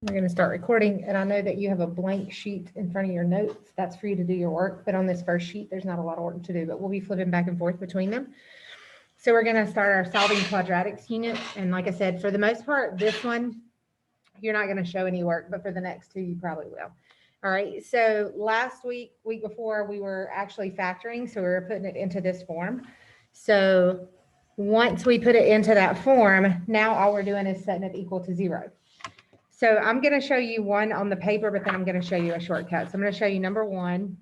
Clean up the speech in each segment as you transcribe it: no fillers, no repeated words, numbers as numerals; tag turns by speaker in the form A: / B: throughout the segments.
A: We're going to start recording, and I know that you have a blank sheet in front of your notes. That's for you to do your work, but on this first sheet, there's not a lot of work to do, but we'll be flipping back and forth between them. So we're going to start our solving quadratics unit, and like I said, for the most part, this one, you're not going to show any work, but for the next two, you probably will. All right, so last week before, we were actually factoring, so we were putting it into this form. So once we put it into that form, now all we're doing is setting it equal to 0. So I'm going to show you one on the paper, but then I'm going to show you a shortcut. So I'm going to show you number 1.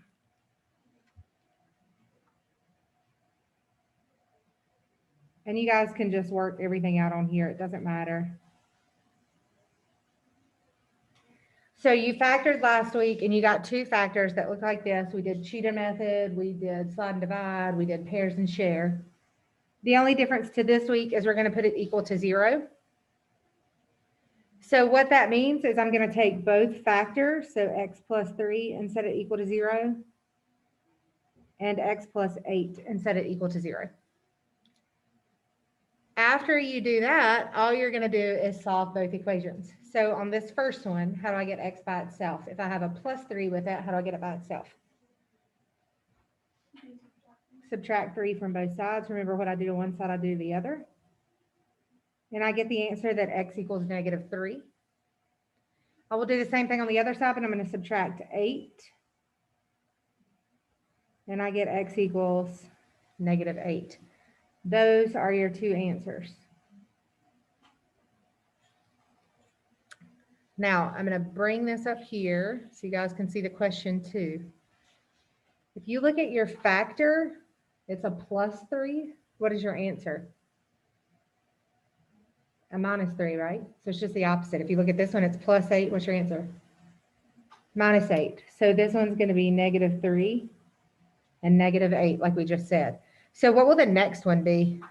A: And you guys can just work everything out on here. It doesn't matter. So you factored last week and you got two factors that look like this. We did cheater method, we did slide and divide, we did pairs and share. The only difference to this week is we're going to put it equal to 0. So what that means is I'm going to take both factors, so x plus 3, and set it equal to 0, and x plus 8 and set it equal to 0. After you do that, all you're going to do is solve both equations. So on this first one, how do I get x by itself? If I have a plus 3 with it, how do I get it by itself? Subtract 3 from both sides. Remember, what I do to one side, I do to the other. And I get the answer that x equals -3. I will do the same thing on the other side, but I'm going to subtract 8. And I get x equals -8. Those are your two answers. Now, I'm going to bring this up here so you guys can see the question too. If you look at your factor, it's a plus 3. What is your answer? A -3, right? So it's just the opposite. If you look at this one, it's plus 8. What's your answer? -8. So this one's going to be -3 and -8, like we just said. So what will the next one be?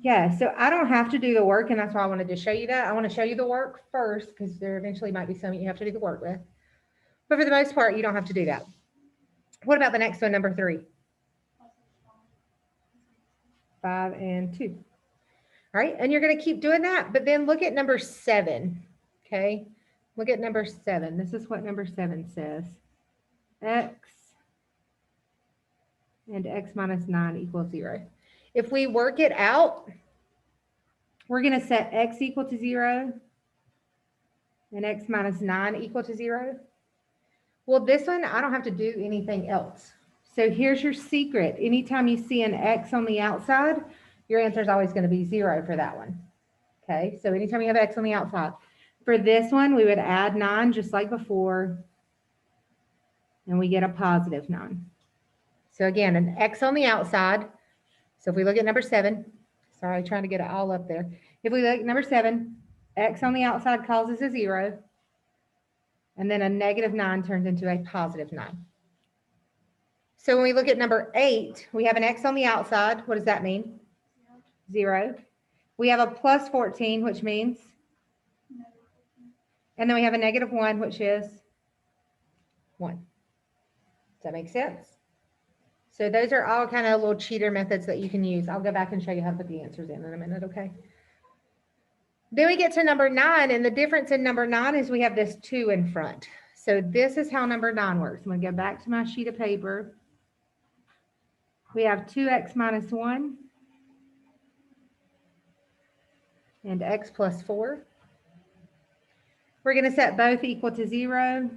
A: Yeah, so I don't have to do the work, and that's why I wanted to show you that. I want to show you the work first because there eventually might be some you have to do the work with. But for the most part, you don't have to do that. What about the next one, number 3? 5 and 2. All right, and you're going to keep doing that, but then look at number 7, okay? Look at number 7. This is what number 7 says. X and x minus 9 equals 0. If we work it out, we're going to set x equal to 0 and x minus 9 equal to 0. Well, this one, I don't have to do anything else. So here's your secret. Anytime you see an x on the outside, your answer is always going to be 0 for that one. Okay, so anytime you have x on the outside. For this one, we would add 9 just like before, and we get a positive 9. So again, an x on the outside. So if we look at number 7, sorry, trying to get it all up there. If we look at number 7, x on the outside causes a 0, and then a -9 turns into a positive 9. So when we look at number 8, we have an x on the outside. What does that mean? 0. We have a plus 14, which means? And then we have a -1, which is 1. Does that make sense? So those are all kind of little cheater methods that you can use. I'll go back and show you how to put the answers in a minute, okay? Then we get to number 9, and the difference in number 9 is we have this 2 in front. So this is how number 9 works. I'm going to go back to my sheet of paper. We have 2x minus 1 and x plus 4. We're going to set both equal to 0.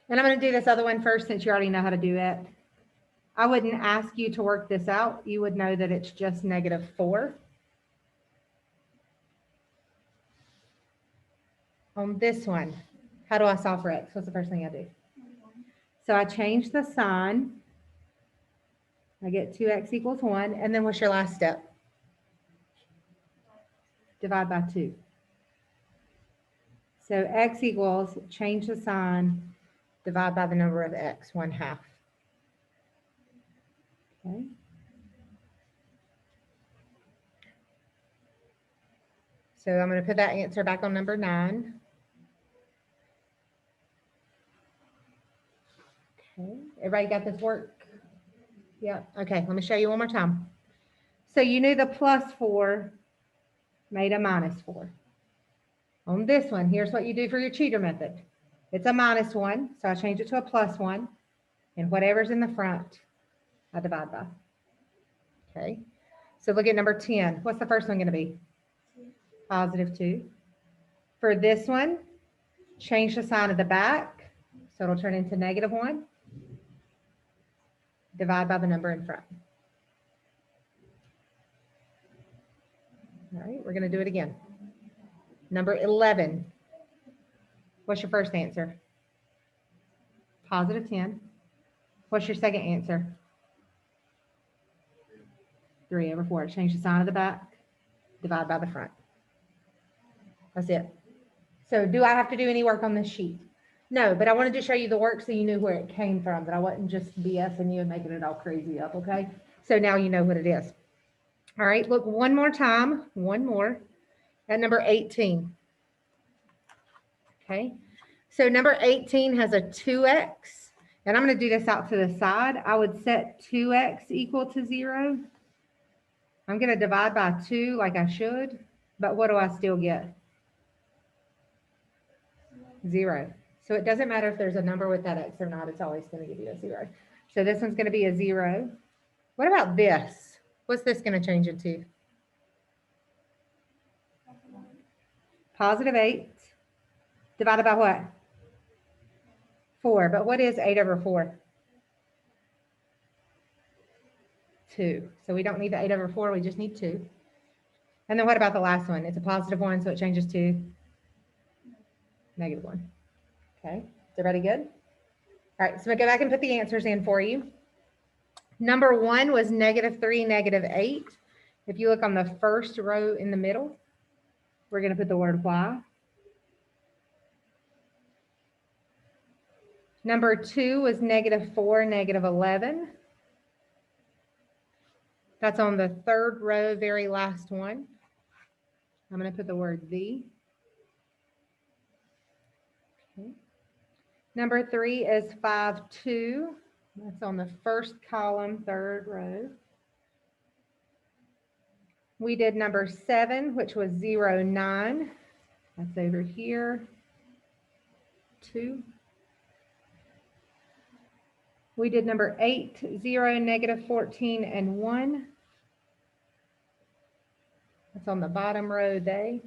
A: And I'm going to do this other one first since you already know how to do it. I wouldn't ask you to work this out. You would know that it's just -4. On this one, how do I solve for x? What's the first thing I do? So I change the sign. I get 2x equals 1. And then what's your last step? Divide by 2. So x equals, change the sign, divide by the number of x, 1/2. Okay. So I'm going to put that answer back on number 9. Okay, everybody got this work? Yeah, okay, let me show you one more time. So you knew the +4 made a -4. On this one, here's what you do for your cheater method. It's a -1, so I change it to a +1, and whatever's in the front, I divide by. Okay, so look at number 10. What's the first one going to be? +2. For this one, change the sign of the back, so it'll turn into -1. Divide by the number in front. All right, we're going to do it again. Number 11. What's your first answer? +10. What's your second answer? 3/4. Change the sign of the back, divide by the front. That's it. So do I have to do any work on this sheet? No, but I wanted to show you the work so you knew where it came from, that I wasn't just BSing you and making it all crazy up, okay? So now you know what it is. All right, look one more time, one more, at number 18. Okay, so number 18 has a 2x, and I'm going to do this out to the side. I would set 2x equal to 0. I'm going to divide by 2 like I should, but what do I still get? 0. So it doesn't matter if there's a number with that x or not, it's always going to give you a 0. So this one's going to be a 0. What about this? What's this going to change into? +8 divided by what? 4. But what is 8/4? 2. So we don't need the 8/4, we just need 2. And then what about the last one? It's a +1, so it changes to -1. Okay, is everybody good? All right, so I'm going to go back and put the answers in for you. Number 1 was -3, -8. If you look on the first row in the middle, we're going to put the word y. Number 2 was -4, -11. That's on the third row, very last one. I'm going to put the word the. Okay. Number 3 is 5, 2. That's on the first column, third row. We did number 7, which was 0, 9. That's over here, 2. We did number 8, 0, -14, and 1. That's on the bottom row, they.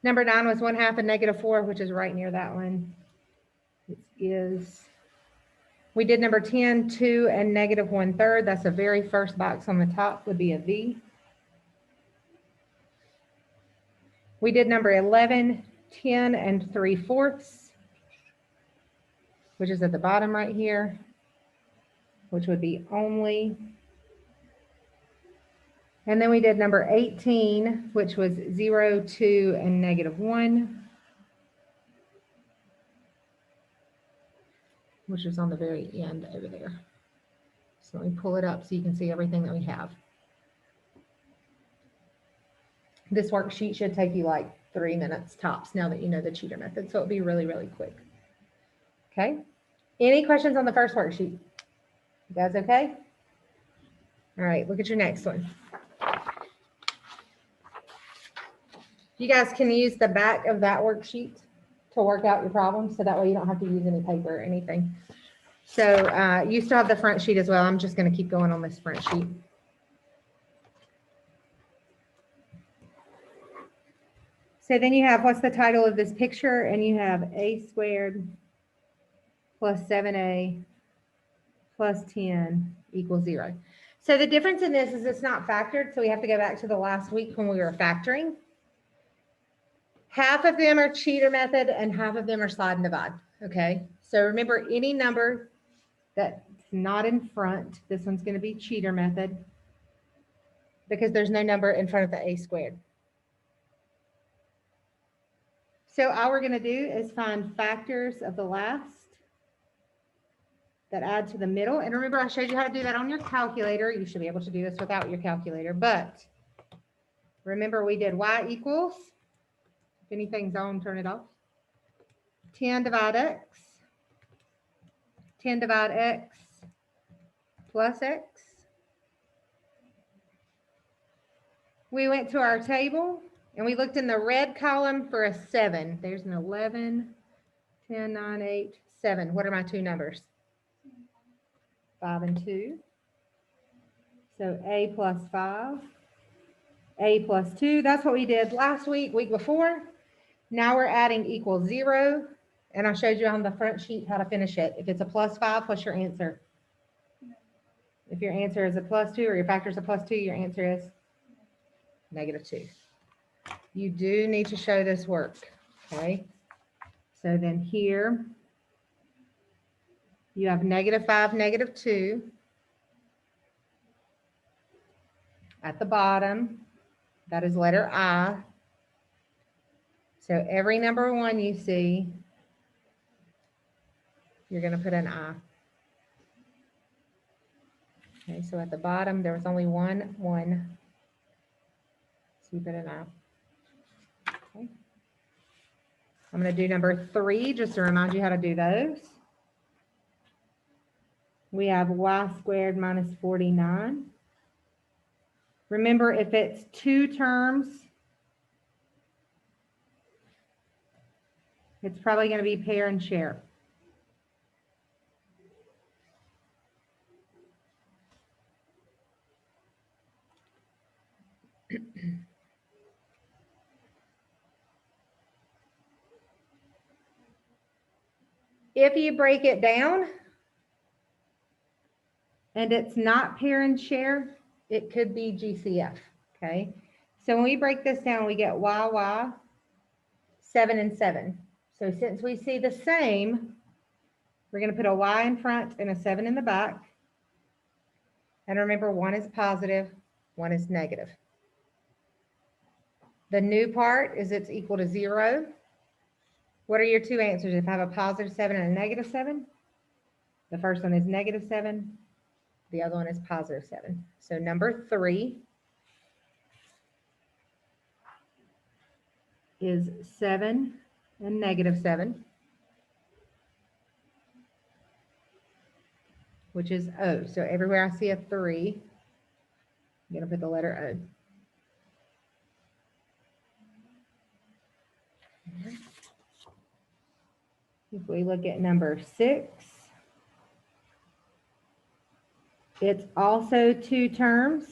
A: Number 9 was 1/2 and -4, which is right near that one. It is. We did number 10, 2, and -1/3. That's the very first box on the top, would be a V. We did number 11, 10, and 3/4, which is at the bottom right here, which would be only. And then we did number 18, which was 0, 2, and -1, which is on the very end over there. So let me pull it up so you can see everything that we have. This worksheet should take you like 3 minutes tops now that you know the cheater method. So it'll be really, really quick. Okay. Any questions on the first worksheet? You guys okay? All right, look at your next one. You guys can use the back of that worksheet to work out your problems, so that way you don't have to use any paper or anything. So you still have the front sheet as well. I'm just going to keep going on this front sheet. So then you have, what's the title of this picture? And you have a² plus 7a plus 10 equals 0. So the difference in this is it's not factored, so we have to go back to the last week when we were factoring. Half of them are cheater method and half of them are slide and divide, okay? So remember, any number that's not in front, this one's going to be cheater method because there's no number in front of the a². So all we're going to do is find factors of the last that add to the middle. And remember, I showed you how to do that on your calculator. You should be able to do this without your calculator. But remember, we did y equals, if anything's on, turn it off, 10 divide x, 10 divide x, plus x. We went to our table and we looked in the red column for a 7. There's an 11, 10, 9, 8, 7. What are my two numbers? 5 and 2. So a plus 5, a plus 2. That's what we did last week, week before. Now we're adding equals 0. And I showed you on the front sheet how to finish it. If it's a plus 5, what's your answer? If your answer is a plus 2 or your factor is a plus 2, your answer is negative 2. You do need to show this work, okay? So then here, you have negative 5, negative 2. At the bottom, that is letter I. So every number 1 you see, you're going to put an I. Okay, so at the bottom, there was only 1, 1. So you put an I. Okay. I'm going to do number 3 just to remind you how to do those. We have y squared minus 49. Remember, if it's 2 terms, it's probably going to be pair and share. If you break it down and it's not pair and share, it could be GCF, okay? So when we break this down, we get y, 7 and 7. So since we see the same, we're going to put a y in front and a 7 in the back. And remember, 1 is positive, 1 is negative. The new part is it's equal to 0. What are your two answers? If I have a positive 7 and a negative 7, the first one is negative 7. The other one is positive 7. So number 3 is 7 and negative 7, which is O. So everywhere I see a 3, I'm going to put the letter O. If we look at number 6, it's also 2 terms.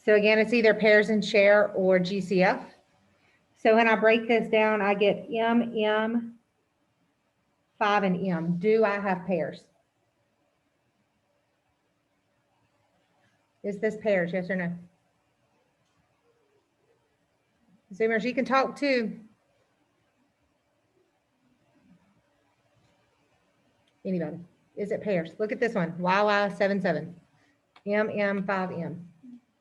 A: So again, it's either pairs and share or GCF. So when I break this down, I get M, 5 and M. Do I have pairs? Is this pairs, yes or no? Zoomers, you can talk too. Anybody? Is it pairs? Look at this one. Y, 7, 7. M, 5, M.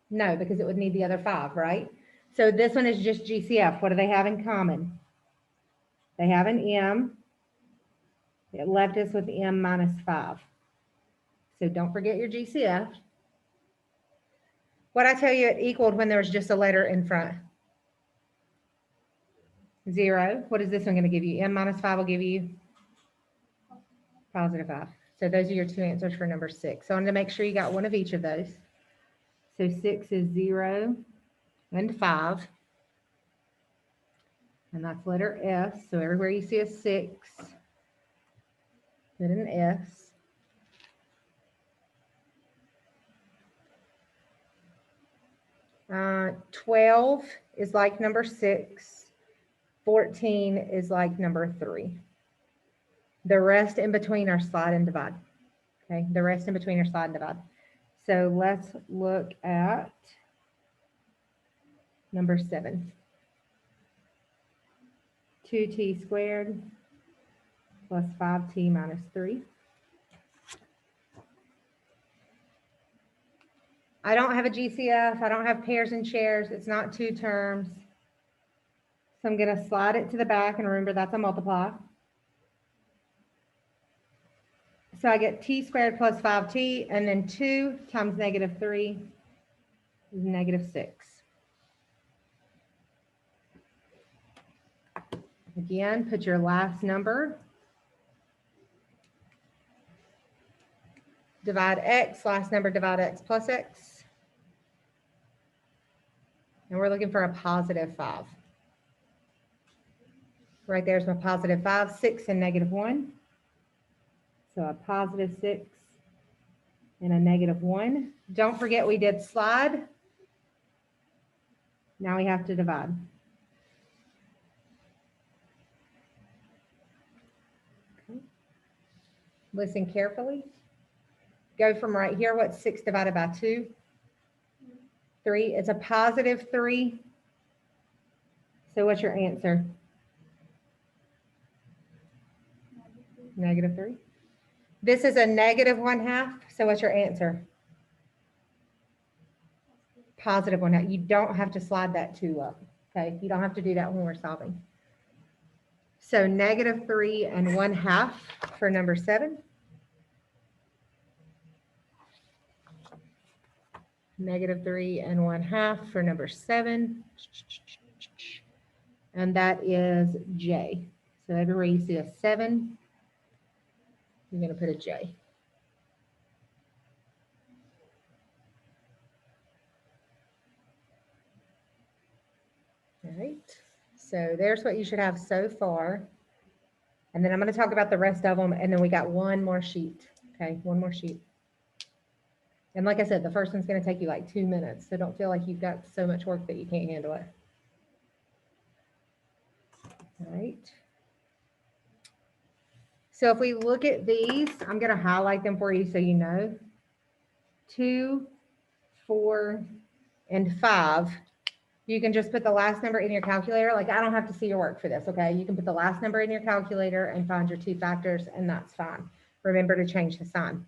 A: No, because it would need the other 5, right? So this one is just GCF. What do they have in common? They have an M. It left us with M minus 5. So don't forget your GCF. What I tell you it equaled when there was just a letter in front? 0. What is this one going to give you? M minus 5 will give you positive 5. So those are your two answers for number 6. So I wanted to make sure you got one of each of those. So 6 is 0 and 5. And that's letter S. So everywhere you see a 6, put an S. 12 is like number 6. 14 is like number 3. The rest in between are slide and divide. Okay, the rest in between are slide and divide. So let's look at number 7. 2t squared plus 5t minus 3. I don't have a GCF. I don't have pairs and shares. It's not 2 terms. So I'm going to slide it to the back, and remember that's a multiply. So I get t squared plus 5t, and then 2 times negative 3 is negative 6. Again, put your last number divide x, last number divide x plus x. And we're looking for a positive 5. Right there's my positive 5, 6 and negative 1. So a positive 6 and a negative 1. Don't forget we did slide. Now we have to divide. Okay. Listen carefully. Go from right here. What's 6 divided by 2? 3. It's a positive 3. So what's your answer? Negative 3. This is a negative 1/2. So what's your answer? Positive 1/2. You don't have to slide that 2 up. Okay. You don't have to do that when we're solving. So negative 3 and 1/2 for number 7. Negative 3 and 1/2 for number 7. And that is J. So everywhere you see a 7, you're going to put a J. All right. So there's what you should have so far. And then I'm going to talk about the rest of them. And then we got one more sheet. Okay, one more sheet. And like I said, the first one's going to take you like 2 minutes. So don't feel like you've got so much work that you can't handle it. All right. So if we look at these, I'm going to highlight them for you so you know. 2, 4, and 5. You can just put the last number in your calculator. Like I don't have to see your work for this, okay? You can put the last number in your calculator and find your 2 factors, and that's fine. Remember to change the sign.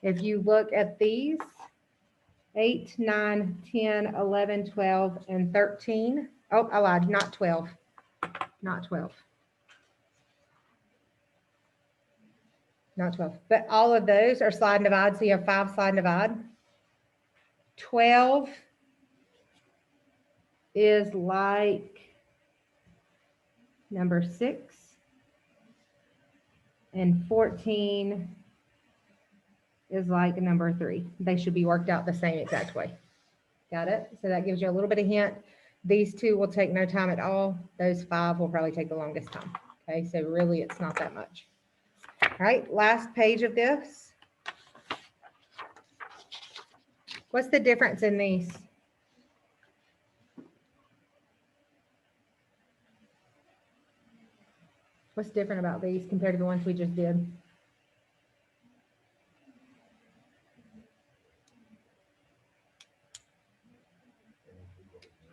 A: If you look at these, 8, 9, 10, 11, 12, and 13. Oh, I lied, not 12. Not 12. Not 12. But all of those are slide and divide, so you have 5 slide and divide. 12 is like number 6. And 14 is like number 3. They should be worked out the same exact way. Got it? So that gives you a little bit of hint. These 2 will take no time at all. Those 5 will probably take the longest time. Okay, so really it's not that much. All right, last page of this. What's the difference in these? What's different about these compared to the ones we just did?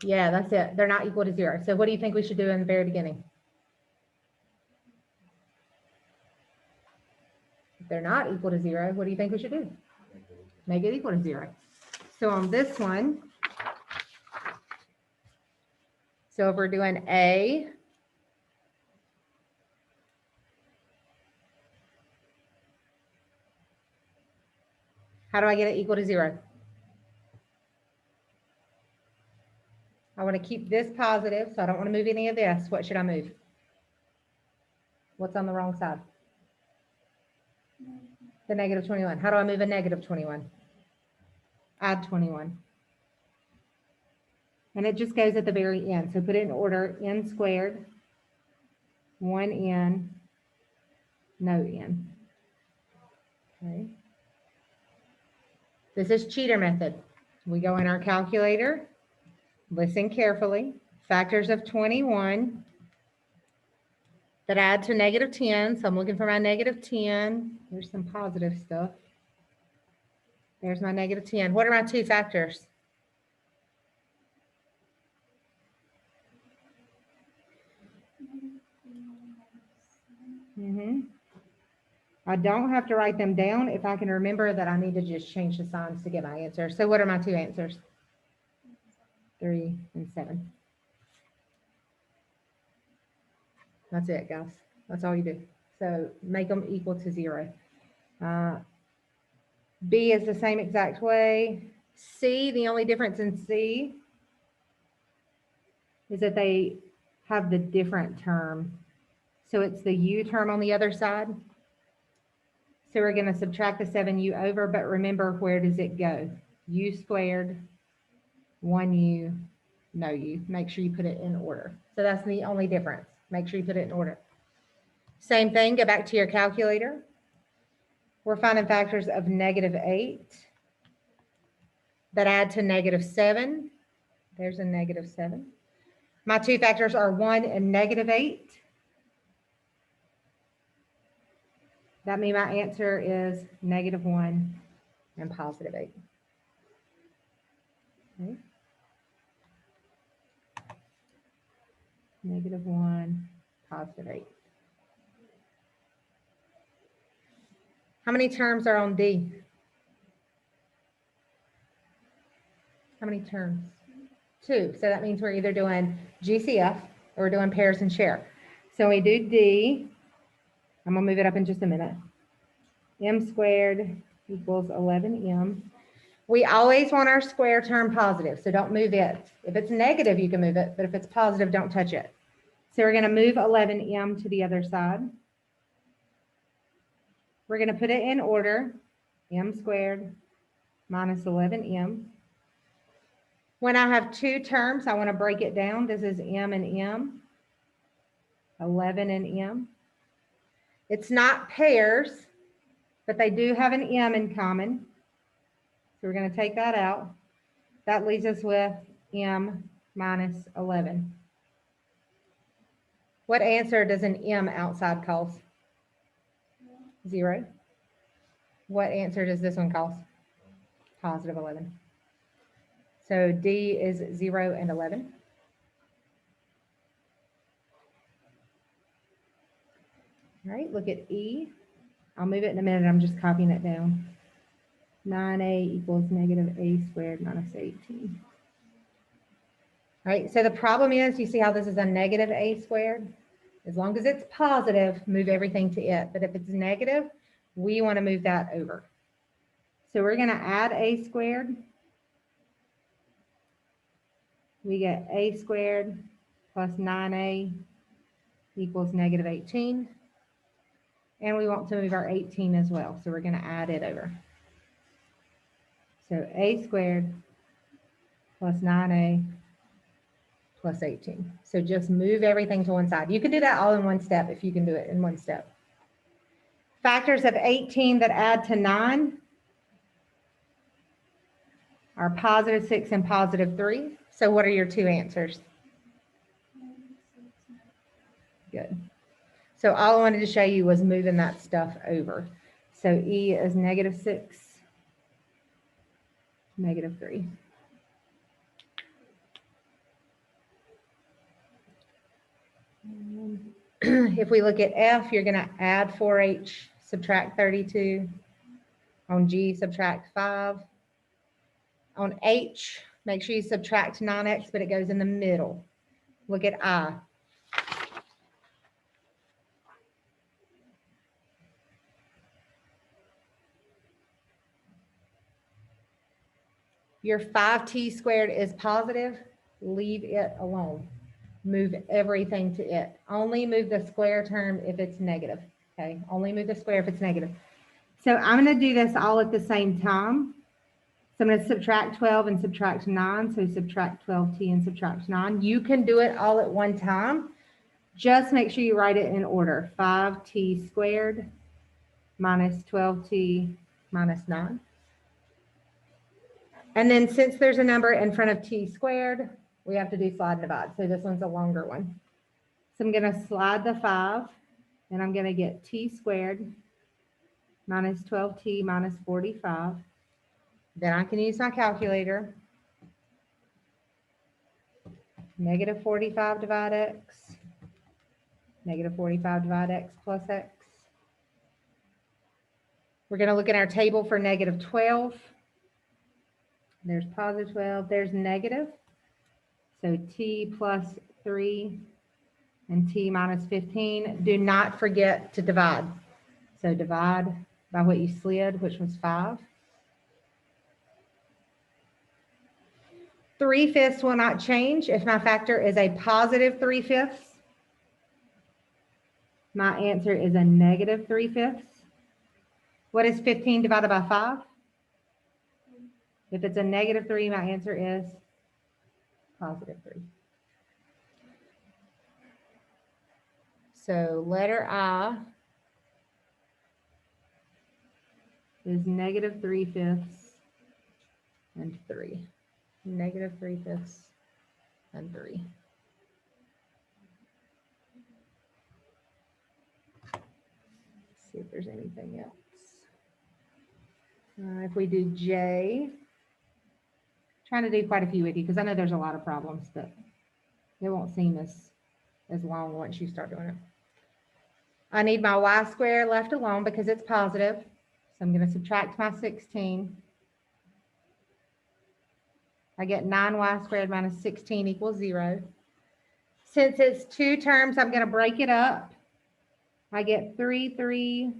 A: Yeah, that's it. They're not equal to 0. So what do you think we should do in the very beginning? If they're not equal to 0, what do you think we should do? Make it equal to 0. So on this one, so if we're doing A, how do I get it equal to 0? I want to keep this positive, so I don't want to move any of this. What should I move? What's on the wrong side? The negative 21. How do I move a negative 21? Add 21. And it just goes at the very end. So put it in order, n squared, 1n, no n. Okay. This is cheater method. We go in our calculator, listen carefully, factors of 21 that add to negative 10. So I'm looking for my negative 10. There's some positive stuff. There's my negative 10. What are my 2 factors? I don't have to write them down if I can remember that I need to just change the signs to get my answer. So what are my 2 answers? 3 and 7. That's it, guys. That's all you do. So make them equal to 0. B is the same exact way. C, the only difference in C is that they have the different term. So it's the U term on the other side. So we're going to subtract the 7u over, but remember, where does it go? U squared, 1u, no u. Make sure you put it in order. So that's the only difference. Make sure you put it in order. Same thing, go back to your calculator. We're finding factors of -8 that add to -7. There's a -7. My two factors are 1 and -8. That means my answer is -1 and +8. Okay. -1, +8. How many terms are on D? How many terms? 2. So that means we're either doing GCF or we're doing pairs and share. So we do D. I'm going to move it up in just a minute. M squared equals 11m. We always want our square term positive, so don't move it. If it's negative, you can move it, but if it's positive, don't touch it. So we're going to move 11m to the other side. We're going to put it in order, m squared minus 11m. When I have two terms, I want to break it down. This is m and m, 11 and m. It's not pairs, but they do have an m in common. So we're going to take that out. That leaves us with m minus 11. What answer does an m outside cause? 0. What answer does this one cause? Positive 11. So D is 0 and 11. All right, look at E. I'll move it in a minute. I'm just copying it down. 9a equals -a squared minus 18. All right, so the problem is, you see how this is a -a squared? As long as it's positive, move everything to it. But if it's negative, we want to move that over. So we're going to add a squared. We get a squared plus 9a equals -18. And we want to move our 18 as well. So we're going to add it over. So a squared plus 9a plus 18. So just move everything to one side. You can do that all in one step if you can do it in one step. Factors of 18 that add to 9 are +6 and +3. So what are your two answers? Good. So all I wanted to show you was moving that stuff over. So E is -6, -3. If we look at F, you're going to add 4H, subtract 32. On G, subtract 5. On H, make sure you subtract 9X, but it goes in the middle. Look at I. Your 5t squared is positive. Leave it alone. Move everything to it. Only move the square term if it's negative. Okay, only move the square if it's negative. So I'm going to do this all at the same time. So I'm going to subtract 12 and subtract 9. So subtract 12t and subtract 9. You can do it all at one time. Just make sure you write it in order. 5t squared minus 12t minus 9. And then since there's a number in front of t squared, we have to do slide and divide. So this one's a longer one. So I'm going to slide the 5, and I'm going to get t squared minus 12t minus 45. Then I can use my calculator. -45 divide x. -45 divide x plus x. We're going to look at our table for -12. There's +12. There's negative. So t plus 3 and t minus 15. Do not forget to divide. So divide by what you slid, which was 5. 3/5 will not change if my factor is a +3/5. My answer is a -3/5. What is 15 divided by 5? If it's a -3, my answer is +3. So letter I is -3/5 and 3. -3/5 and 3. Let's see if there's anything else. If we do J, trying to do quite a few with you because I know there's a lot of problems, but it won't seem as long once you start doing it. I need my y² left alone because it's positive. So I'm going to subtract my 16. I get 9y² minus 16 equals 0. Since it's two terms, I'm going to break it up. I get 3y,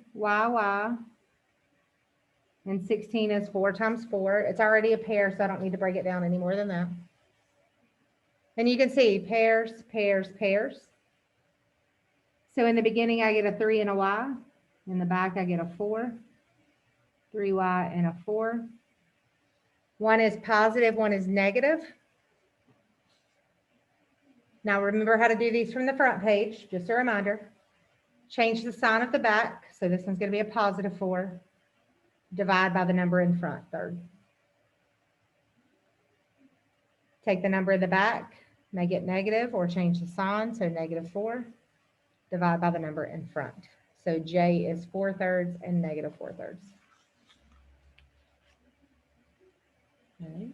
A: and 16 is 4 times 4. It's already a pair, so I don't need to break it down any more than that. And you can see pairs, pairs, pairs. So in the beginning, I get a 3 and a y. In the back, I get a 4, 3y and a 4. One is positive, one is negative. Now remember how to do these from the front page, just a reminder. Change the sign at the back. So this one's going to be a +4. Divide by the number in front, third. Take the number in the back, make it negative, or change the sign, so -4. Divide by the number in front. So J is 4/3 and -4/3. Okay.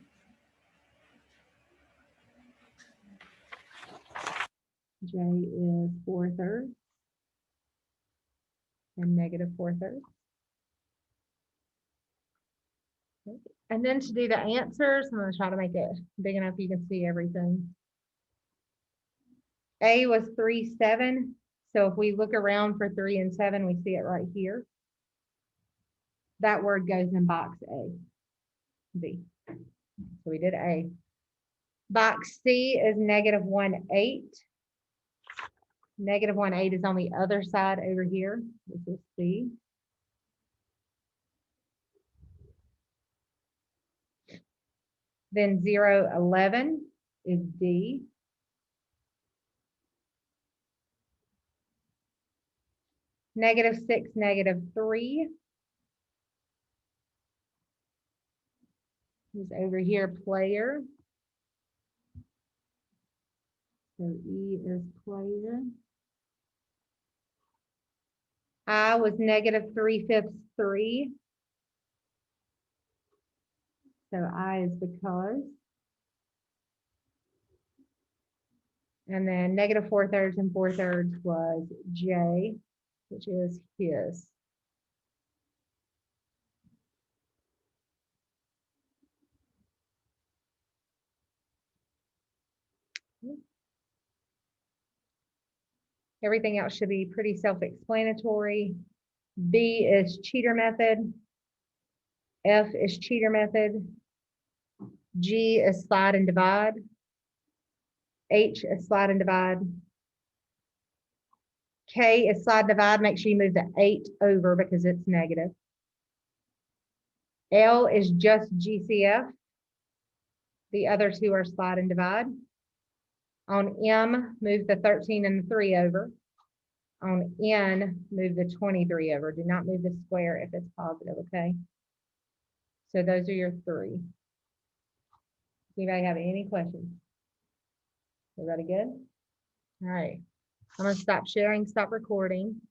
A: J is 4/3 and -4/3. Okay. And then to do the answers, I'm going to try to make it big enough you can see everything. A was 3, 7. So if we look around for 3 and 7, we see it right here. That word goes in box A, B. So we did A. Box C is -1, 8. -1, 8 is on the other side over here. This is C. Then 0, 11 is D. -6, -3 is over here, player. So E is player. I was -3/5, 3. So I is because. And then -4/3 and 4/3 was J, which is his. Everything else should be pretty self-explanatory. B is cheater method. F is cheater method. G is slide and divide. H is slide and divide. K is slide and divide. Make sure you move the 8 over because it's negative. L is just GCF. The other two are slide and divide. On M, move the 13 and the 3 over. On N, move the 23 over. Do not move the square if it's positive, okay? So those are your 3. Anybody have any questions? Everybody good? All right. I'm going to stop sharing, stop recording.